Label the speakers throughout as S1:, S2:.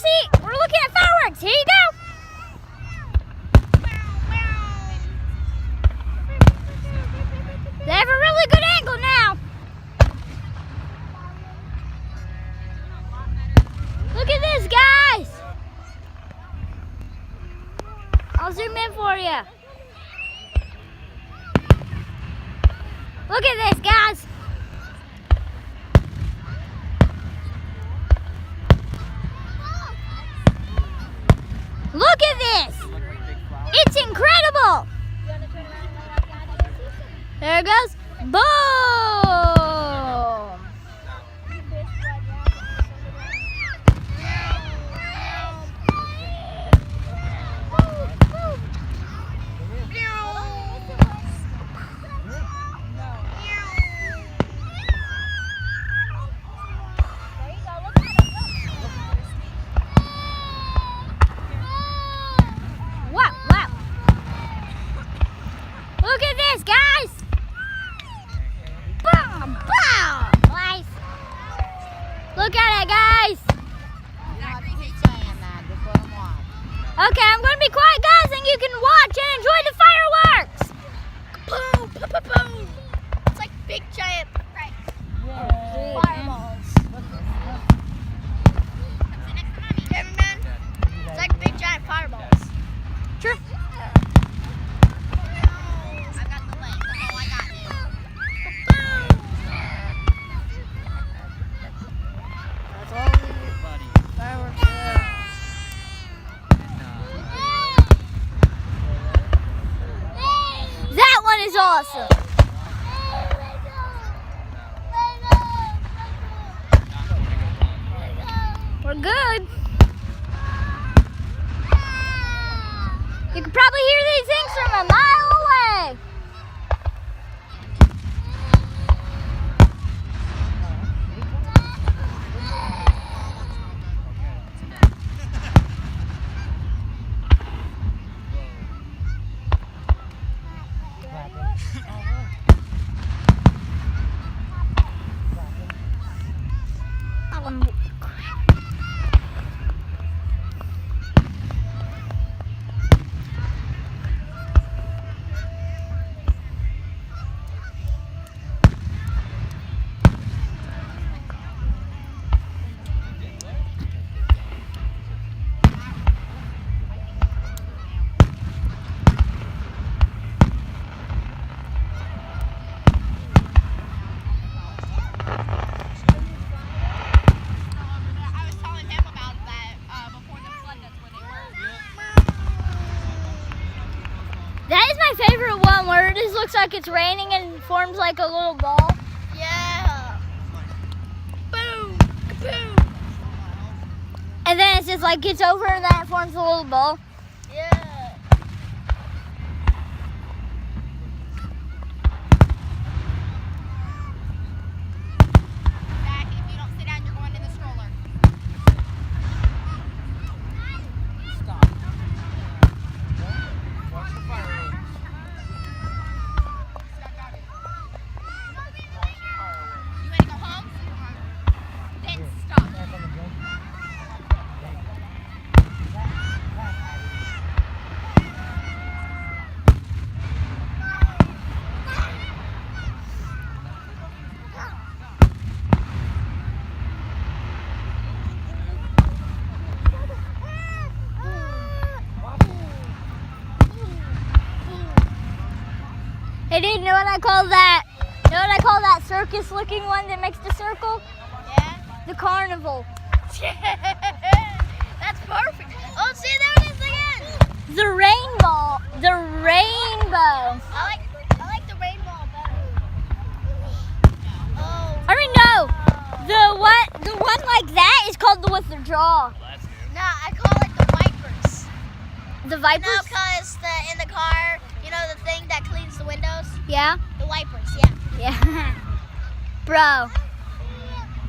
S1: see, we're looking at fireworks. Here you go. They have a really good angle now. Look at this, guys. I'll zoom in for you. Look at this, guys. Look at this. It's incredible. There it goes. Boom. Look at this, guys! Boom! Boom! Nice! Look at it, guys! Okay, I'm going to be quiet, guys, and you can watch and enjoy the fireworks!
S2: Boom! Boom! Boom! Boom! It's like big giant fireballs. Sit next to mommy. Cameraman. It's like big giant fireballs.
S1: Sure. That one is awesome. We're good. You can probably hear these things from a mile away. That is my favorite one, where it just looks like it's raining and forms like a little ball.
S2: Yeah. Boom. Boom.
S1: And then it's just like gets over and then it forms a little ball.
S2: Yeah. Zach, if you don't sit down, you're going in the stroller. Stop. Watch the fireworks. You ready to go home? Then stop.
S1: Hey dude, you know what I call that? You know what I call that circus looking one that makes the circle?
S2: Yeah.
S1: The carnival.
S2: That's perfect. Oh, see, there it is again.
S1: The rainbow. The rainbow.
S2: I like the rainbow better. Oh.
S1: I mean, no. The one like that is called the withdraw.
S2: No, I call it the wipers.
S1: The vipers?
S2: No, because in the car, you know the thing that cleans the windows?
S1: Yeah.
S2: The wipers, yeah.
S1: Yeah. Bro.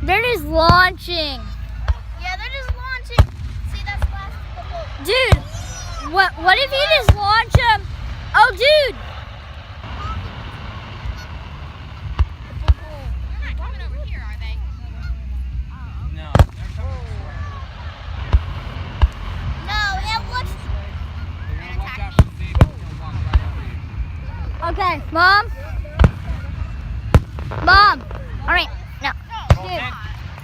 S1: They're just launching.
S2: Yeah, they're just launching. See, that's plastic.
S1: Dude, what if you just launch them? Oh, dude.
S2: They're not coming over here, are they?
S3: No, they're coming.
S1: Okay, Mom. Mom. All right, no. Dude.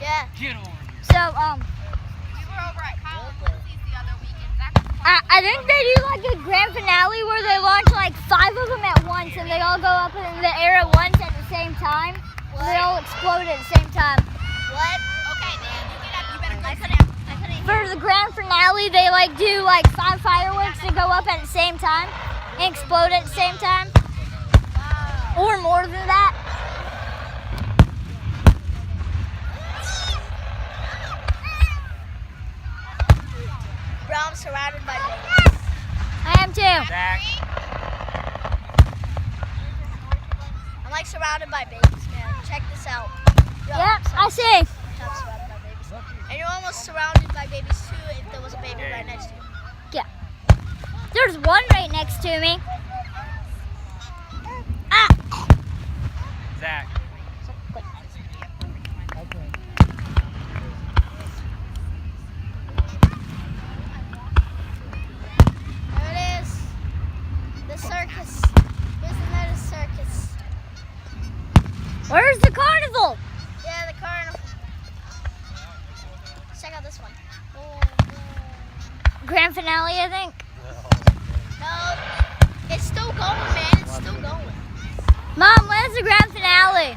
S2: Yeah.
S3: Get over here.
S1: So,
S2: We were over at Kyle and Lindsay's the other weekend. Zach was
S1: I think they do like a grand finale where they launch like 5 of them at once and they all go up in the air at once at the same time. And they all explode at the same time.
S2: What? Okay, Dan, you get up. You better go sit down. I couldn't hear.
S1: For the grand finale, they like do like 5 fireworks that go up at the same time and explode at the same time. Or more than that.
S2: Bro, I'm surrounded by babies.
S1: I am too.
S3: Zach.
S2: I'm like surrounded by babies, man. Check this out. Yo,
S1: Yep, I see.
S2: I'm surrounded by babies. And you're almost surrounded by babies too if there was a baby right next to you.
S1: There's one right next to me. Ah!
S3: Zach.
S2: There it is. The circus. Here's another circus.
S1: Where's the carnival?
S2: Yeah, the carnival. Check out this one.
S1: Grand finale, I think.
S2: No, it's still going, man. It's still going.
S1: Mom, when's the grand finale?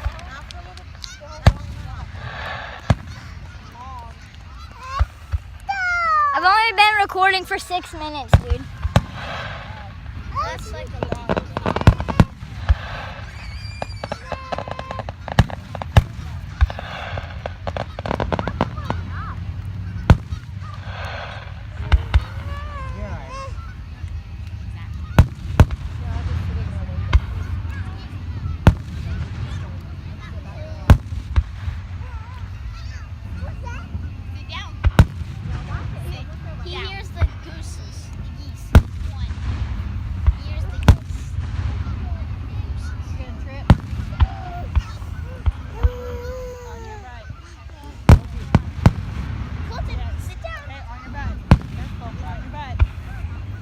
S1: I've only been recording for 6 minutes, dude.
S2: That's like a long video. Sit down. He hears the gooses. The geese. One. He hears the geese. You're gonna trip. On your right. Colton, sit down.
S4: Okay, on your butt. Careful, on your butt.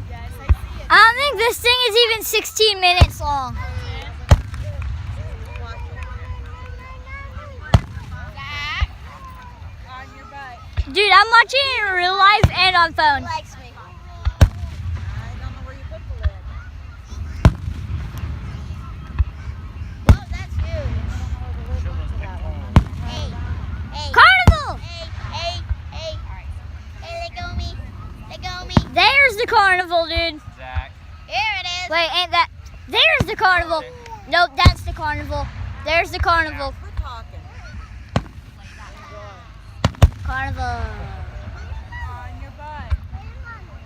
S4: Yes, I see it.
S1: I don't think this thing is even 16 minutes long.
S2: Zach.
S4: On your butt.
S1: Dude, I'm watching it in real life and on
S2: He
S1: phone.
S2: likes me.
S4: I don't know where you put the lid.
S2: Whoa, that's huge.
S3: Show those big balls.
S2: Hey, hey,
S1: Carnival!
S2: hey, hey, hey. Hey, let go me. Let go me.
S1: There's the carnival, dude.
S3: Zach.
S2: Here it is.
S1: Wait, ain't that? There's the carnival. Nope, that's the carnival. There's the carnival.
S4: We're talking.
S1: Carnival.
S4: On your butt.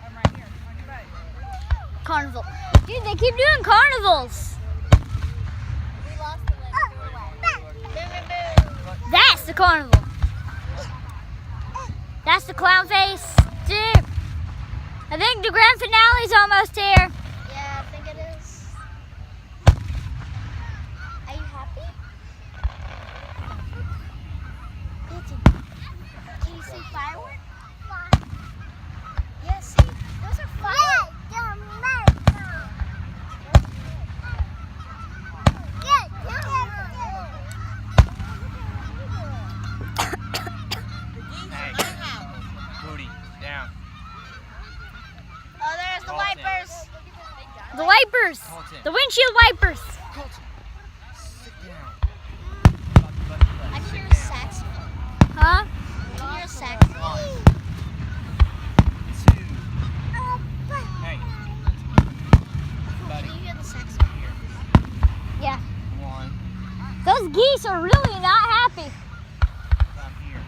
S4: I'm right here. On your butt.
S1: Carnival. Dude, they keep doing carnivals.
S2: We lost the leg. Boo, boo, boo.
S1: That's the carnival. That's the clown face. Dude, I think the grand finale's almost here.
S2: Yeah, I think it is. Are you happy? Can you see fireworks? Yeah, see? Those are fireworks.
S3: Hey. Booty. Down.
S2: Oh, there's the wipers.
S1: The wipers. The windshield wipers.
S3: Sit down.
S2: I hear a saxophone.
S1: Huh?
S2: I hear a saxophone.
S3: 2. Hey.
S2: Can
S3: Buddy.
S2: you hear the saxophone?
S3: Here.
S1: Yeah.
S3: 1.
S1: Those geese are really not happy.
S3: Come here.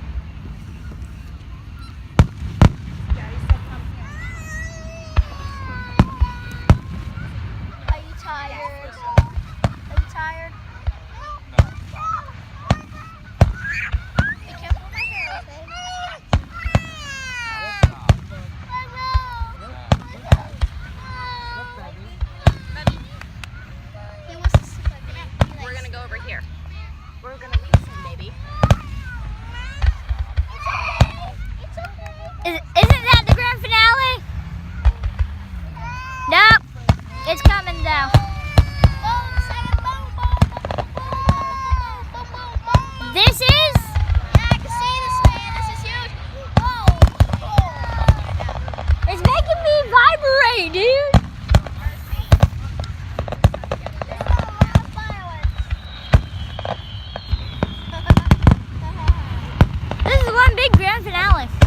S4: Daddy said come here.
S2: Are you tired? Are you tired?
S3: No.
S2: Be careful with my hair, okay? He wants to sit like me.
S5: We're gonna go over here. We're gonna leave some, baby.
S2: It's okay.
S1: Isn't that the grand finale? Nope. It's coming though.
S2: Oh,
S1: grand finale.